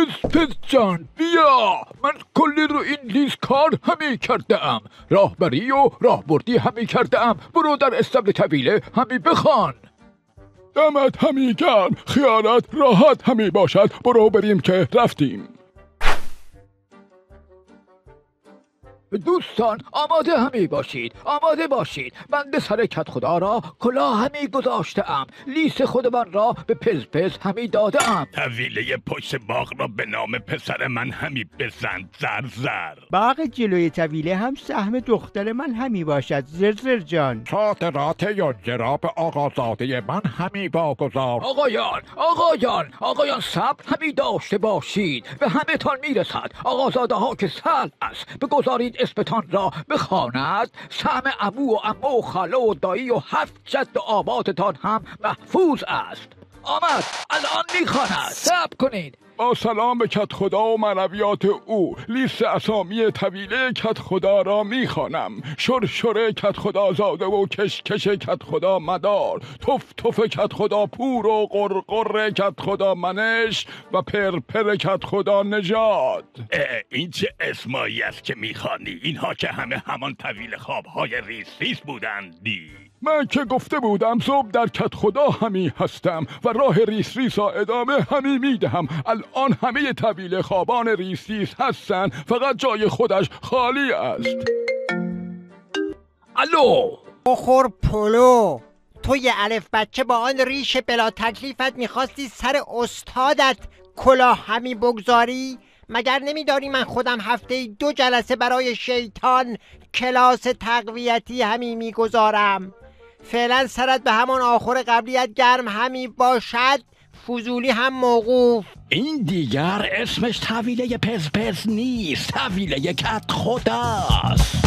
پز جان بیا، من کلی رو این لیز کار همی کرده ام، راهبری و راهبردی همی کرده ام. برو در استبل طویله همی بخوان. دمت همی گرم، خیالت راحت همی باشد. برو بریم که رفتیم. دوستان آماده همی باشید، آماده باشید. من به سر کدخدا را کلاه همی گذاشته ام، لیس خودمان را به پز همی داده ام. طویله پشت باغ را به نام پسر من همی بزن، زر. باغ جلوی طویله هم سهم دختر من همی باشد، زر جان. خاطرات یا جراب آقازاده من همی واگذار. آقایان صبر همی داشته باشید، به همه تان میرسد. آقازاده ها که سهل است، بگذارید اسمتان را بخواند. سهم عمو و عمو و خاله و دایی و 7 جد و آبادتان هم محفوظ است. آمد، الان میخواند، صبر کنید. با سلام به کدخدا و معنویات او، لیست اسامی طویله کدخدا را میخوانم. شرشر کدخدا زاده و کشکش کدخدا مدار، تف کدخدا پور و قرقر کدخدا منش و پرپر کدخدا نژاد. این چه اسمایی است که میخوانی؟ اینها که همه همان طویل خوابهای ریس بودندی. من که گفته بودم صبح در کدخدا همی هستم و راه ریس را ادامه همی میدهم. الان همه طویل خوابان ریس هستن، فقط جای خودش خالی است. الو بخور پلو، تو یه الف بچه با آن ریش بلا تکلیفت میخواستی سر استادت کلاه همی بگذاری؟ مگر نمیداری من خودم هفته 2 جلسه برای شیطان کلاس تقویتی همی میگذارم؟ فعلا سرت به همان آخر قبلیت گرم همی باشد، فضولی هم موقوف. این دیگر اسمش طویله پز نیست، طویله کدخداست.